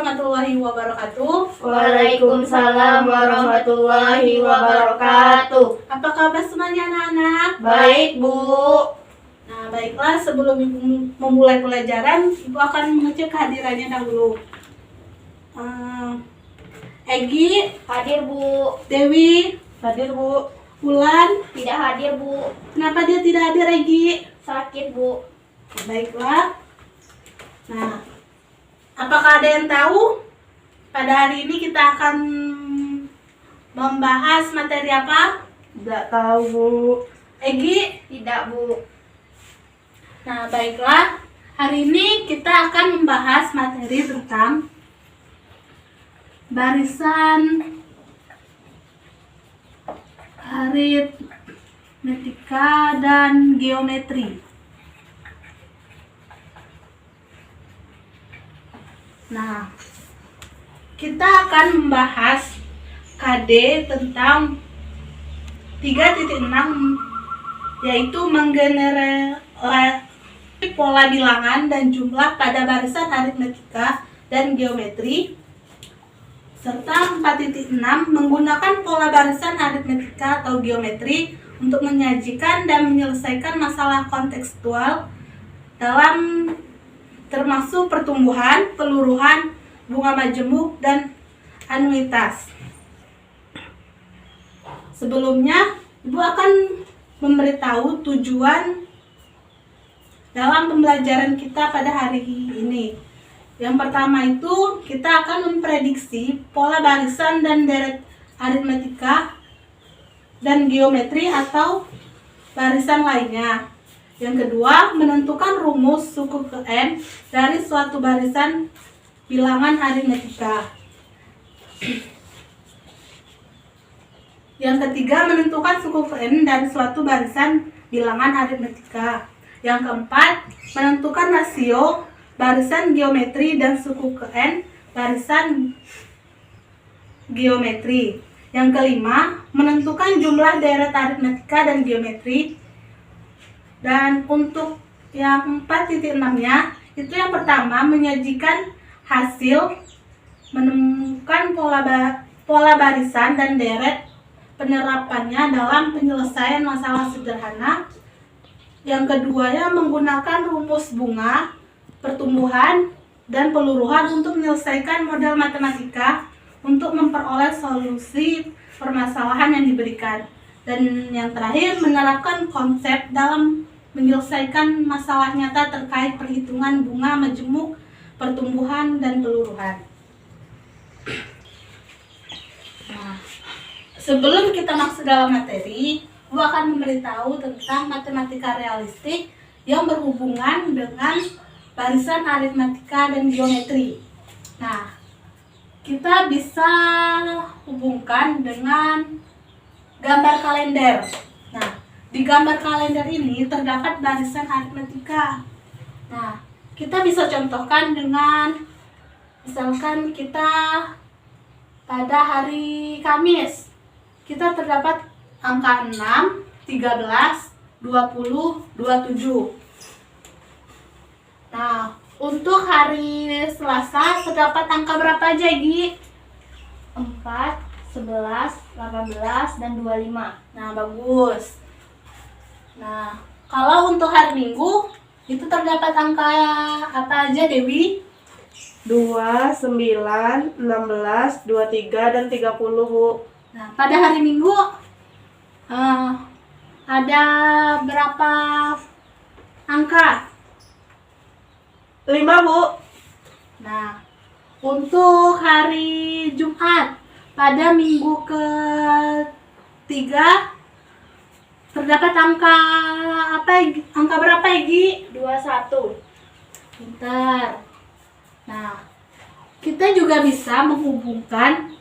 warahmatullahi wabarakatuh. Waalaikumsalam warahmatullahi wabarakatuh. Apa kabar semuanya anak-anak? Baik, Bu. Nah, baiklah, sebelum Ibu memulai pelajaran, Ibu akan mengecek kehadirannya dahulu. Egi, Hadir, Bu. Dewi, Hadir, Bu. Wulan. Tidak hadir, Bu. Kenapa dia tidak hadir, Egi? Sakit, Bu. Baiklah. Nah, apakah ada yang tahu? Pada hari ini kita akan membahas materi apa? Tidak tahu, Bu. Egi? Tidak, Bu. Nah, baiklah. Hari ini kita akan membahas materi tentang barisan aritmetika dan geometri. Nah, kita akan membahas KD tentang 3.6, yaitu menggenerasi pola bilangan dan jumlah pada barisan aritmetika dan geometri, serta 4.6 menggunakan pola barisan aritmetika atau geometri untuk menyajikan dan menyelesaikan masalah kontekstual dalam termasuk pertumbuhan, peluruhan, bunga majemuk, dan anuitas. Sebelumnya, Ibu akan memberitahu tujuan dalam pembelajaran kita pada hari ini. Yang pertama itu, kita akan memprediksi pola barisan dan deret aritmetika dan geometri atau barisan lainnya. Yang kedua, menentukan rumus suku ke N dari suatu barisan bilangan aritmetika. Yang ketiga, menentukan suku ke N dari suatu barisan bilangan aritmetika. Yang keempat, menentukan rasio barisan geometri dan suku ke N barisan geometri. Yang kelima, menentukan jumlah deret aritmetika dan geometri. Dan untuk yang 4.6-nya, itu yang pertama, menyajikan hasil menemukan pola barisan dan deret penerapannya dalam penyelesaian masalah sederhana. Yang keduanya, menggunakan rumus bunga, pertumbuhan, dan peluruhan untuk menyelesaikan model matematika untuk memperoleh solusi permasalahan yang diberikan. Dan yang terakhir, menerapkan konsep dalam menyelesaikan masalah nyata terkait perhitungan bunga majemuk, pertumbuhan, dan peluruhan. Nah, sebelum kita masuk dalam materi, Ibu akan memberitahu tentang matematika realistik yang berhubungan dengan barisan aritmetika dan geometri. Nah, kita bisa hubungkan dengan gambar kalender. Nah, di gambar kalender ini terdapat barisan aritmetika. Nah, kita bisa contohkan dengan misalkan kita pada hari Kamis, kita terdapat angka 6, 13, 20, 27. Nah, untuk hari Selasa terdapat angka berapa aja, Gi? 4, 11, 18, dan 25. Nah, bagus. Nah, kalau untuk hari Minggu itu terdapat angka apa aja, Dewi? 2, 9, 16, 23, dan 30, Bu. Nah, pada hari Minggu ada berapa angka? 5, Bu. Nah, untuk hari Jumat pada minggu ke-3 terdapat angka angka berapa, Egi? 21. Pintar. Nah, kita juga bisa menghubungkan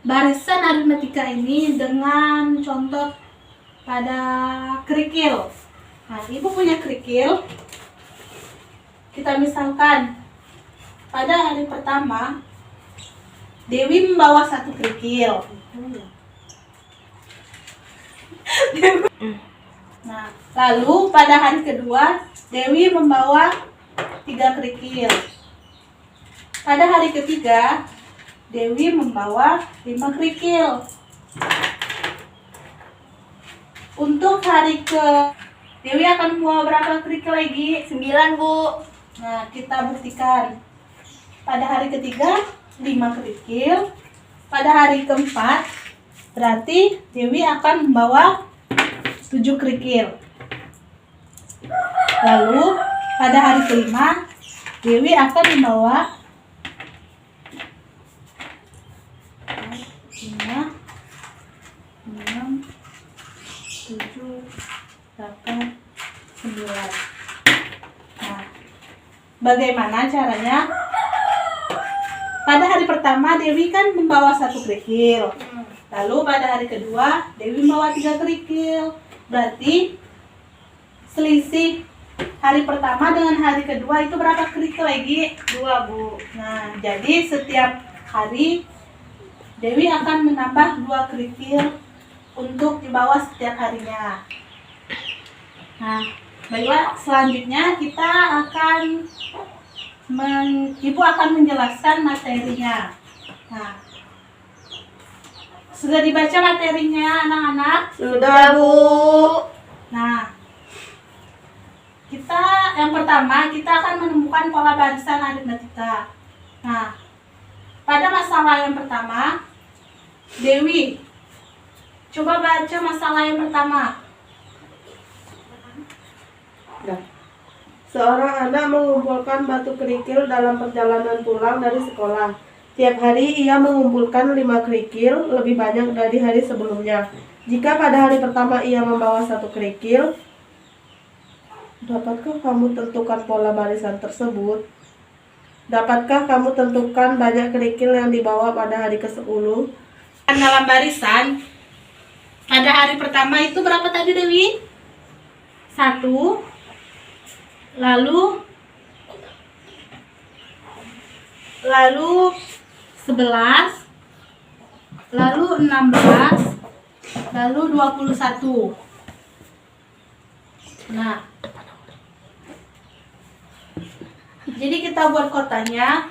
barisan aritmetika ini dengan contoh pada kerikil. Nah, Ibu punya kerikil. Kita misalkan pada hari pertama Dewi membawa satu kerikil. Nah, lalu pada hari kedua Dewi membawa 3 kerikil. pada hari ketiga, Dewi membawa 5 kerikil. Untuk hari ke Dewi akan membawa berapa kerikil lagi? 9, Bu. Nah, kita buktikan. Pada hari ketiga, 5 kerikil. Pada hari keempat, berarti Dewi akan membawa 7 kerikil. Lalu, pada hari kelima, Dewi akan membawa 5, 6, 7, 8, 9. Nah, bagaimana caranya? Pada hari pertama Dewi kan membawa 1 kerikil. Lalu pada hari kedua Dewi membawa 3 kerikil. Berarti selisih hari pertama dengan hari kedua itu berapa kerikil lagi? 2, Bu. Nah, jadi setiap hari Dewi akan menambah 2 kerikil untuk dibawa setiap harinya. Nah, baiklah, selanjutnya kita akan Ibu akan menjelaskan materinya. Nah, sudah dibaca materinya anak-anak? Sudah, Bu. Nah, yang pertama kita akan menemukan pola barisan aritmetika. Nah, pada masalah yang pertama, Dewi, coba baca masalah yang pertama. Nah, seorang anak mengumpulkan batu kerikil dalam perjalanan pulang dari sekolah. Tiap hari ia mengumpulkan 5 kerikil, lebih banyak dari hari sebelumnya. Jika pada hari pertama ia membawa 1 kerikil, dapatkah kamu tentukan pola barisan tersebut? Dapatkah kamu tentukan banyak kerikil yang dibawa pada hari ke-10? Dalam barisan, pada hari pertama itu berapa tadi Dewi? 1, lalu 11, lalu 16, lalu 21. Nah, jadi kita buat kotanya.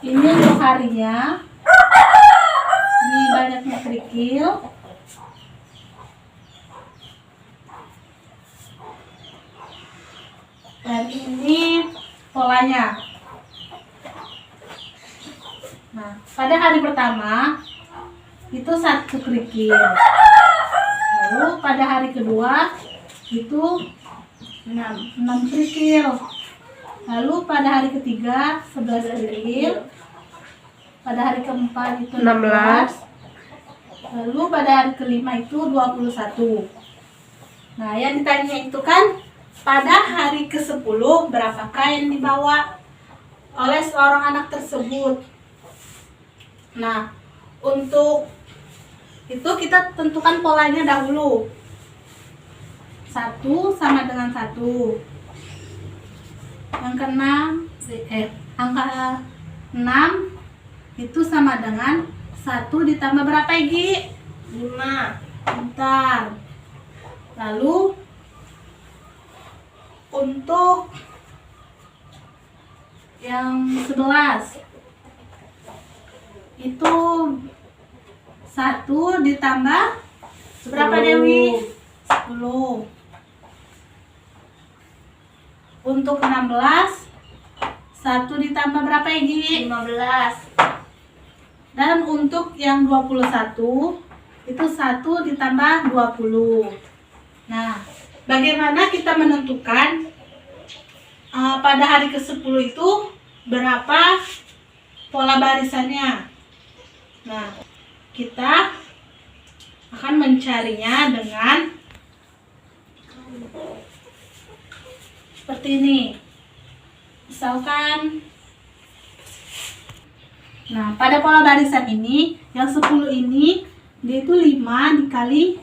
Ini untuk harinya. Ini banyaknya kerikil. Dan ini polanya. Nah, pada hari pertama itu 1 kerikil. Lalu pada hari kedua itu 6 kerikil. Lalu pada hari ketiga 11 kerikil. Pada hari keempat itu 16. Lalu pada hari kelima itu 21. Nah, yang ditanya itu kan pada hari ke-10 berapakah yang dibawa oleh seorang anak tersebut. Nah, untuk itu kita tentukan polanya dahulu. 1 sama dengan 1. Yang angka 6 itu sama dengan 1 ditambah berapa, Egi? 5. Bentar. Lalu untuk yang 11 itu 1 ditambah berapa, Dewi? 10. Untuk 16 1 ditambah berapa, Egi? 15. Dan untuk yang 21 itu 1 ditambah 20. Nah, bagaimana kita menentukan pada hari ke-10 itu berapa pola barisannya? Nah, kita akan mencarinya dengan seperti ini. Misalkan, nah pada pola barisan ini yang 10 ini dia itu 5 dikali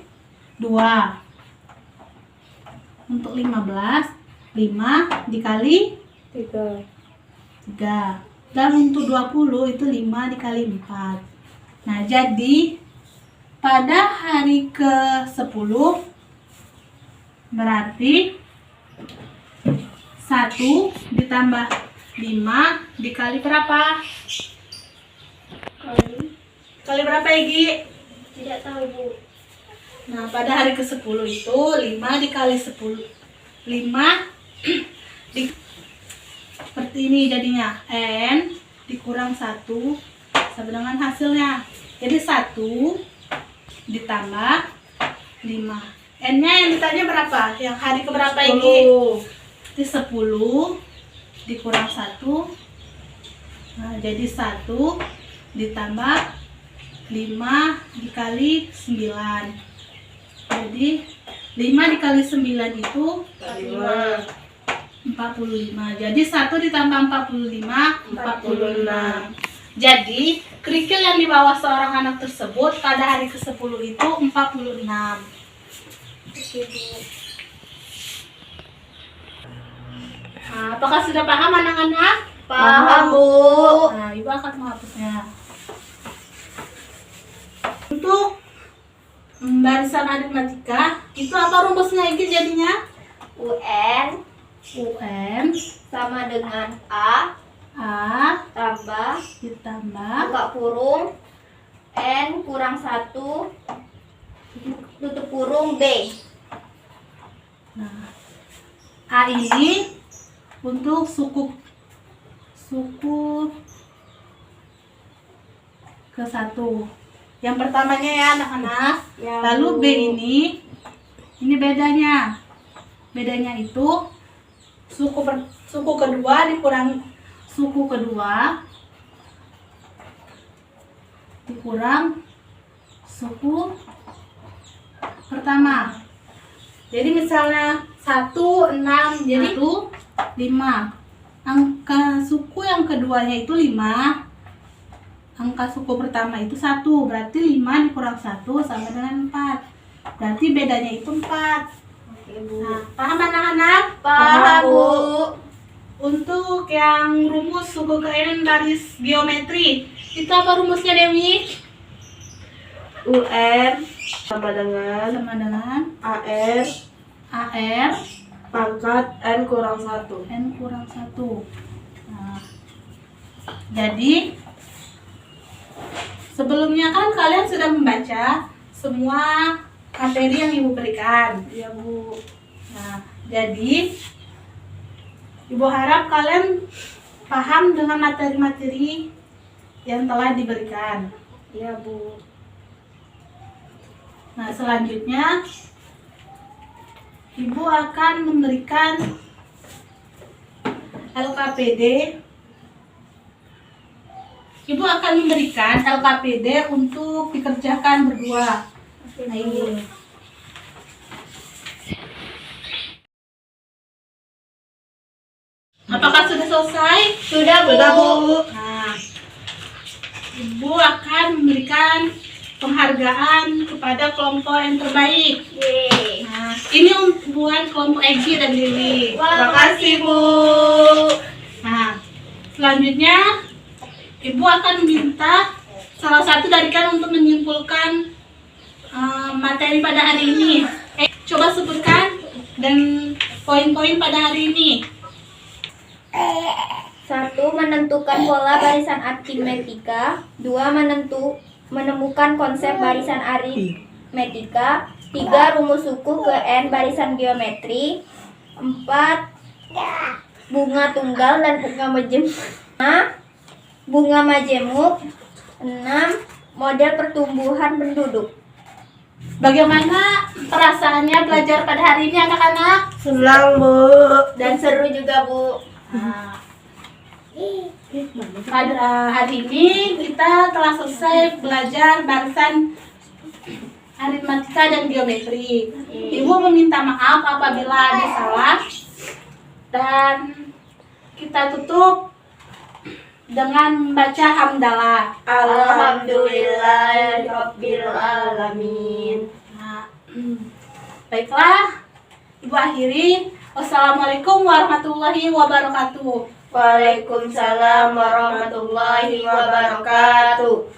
2. Untuk 15 5 dikali 3. 3. Dan untuk 20 itu 5 dikali 4. Nah, jadi pada hari ke-10 berarti 1 ditambah 5 dikali berapa? Kali berapa, Egi? Tidak tahu, Bu. Nah, pada hari ke-10 itu 5 dikali 10. 5 seperti ini jadinya. N dikurang 1 sama dengan hasilnya. Jadi 1 ditambah 5. N-nya yang ditanya berapa? Yang hari keberapa, Egi? 10. Itu 10 dikurang 1. Nah, jadi 1 ditambah 5 dikali 9. Jadi 5 dikali 9 itu 45. Jadi 1 ditambah 45, 46. Jadi kerikil yang dibawa seorang anak tersebut pada hari ke-10 itu 46. Oke, Bu. Nah, apakah sudah paham anak-anak? Paham, Bu. Nah, Ibu akan menghapusnya. Untuk barisan aritmatika, itu apa rumusnya ini jadinya? UN UN sama dengan A A tambah ditambah buka kurung N kurang 1 tutup kurung B. Nah, A ini untuk suku ke-1. Yang pertamanya ya anak-anak. Ya, Lalu Bu. B ini bedanya. Bedanya itu suku kedua dikurang suku kedua dikurang suku pertama. Jadi misalnya 1, 6, jadi itu 5. Angka suku yang keduanya itu 5. Angka suku pertama itu 1. Berarti 5 dikurang 1 sama dengan 4. Berarti bedanya itu 4. Oke, Bu. Nah, paham anak-anak? Paham, Bu. Untuk yang rumus suku ke N baris geometri, itu apa rumusnya, Dewi? UN sama dengan Sama dengan AR AR pangkat N kurang 1. N kurang 1. Nah, jadi sebelumnya kan kalian sudah membaca semua materi yang Ibu berikan. Ya, Bu. Nah, jadi Ibu harap kalian paham dengan materi-materi yang telah diberikan. Ya, Bu. Nah, selanjutnya Ibu akan memberikan LKPD. Ibu akan memberikan LKPD untuk dikerjakan berdua. Nah, ini. Apakah sudah selesai? Sudah, Bu. Sudah, Bu. Nah, Ibu akan memberikan penghargaan kepada kelompok yang terbaik. Yeay. Nah, ini buat kelompok Egi dan Lili. Wah, Makasih, Bu. Nah, selanjutnya Ibu akan minta salah satu dari kalian untuk menyimpulkan materi pada hari ini. Coba sebutkan dan poin-poin pada hari ini. 1. Menentukan pola barisan aritmetika. 2. Menemukan konsep barisan aritmetika. 3. Rumus suku ke N barisan geometri. 4. Bunga tunggal dan bunga majemuk. 5. Bunga majemuk. 6. Model pertumbuhan penduduk. Bagaimana perasaannya belajar pada hari ini anak-anak? Senang, Bu. Dan seru juga, Bu. Nah, pada hari ini kita telah selesai belajar barisan aritmatika dan geometri. Ibu meminta maaf apabila ada salah dan kita tutup dengan membaca hamdalah. Alhamdulillahirabbil alamin. Nah, baiklah, Ibu akhiri. Wassalamualaikum warahmatullahi wabarakatuh. Waalaikumsalam warahmatullahi wabarakatuh.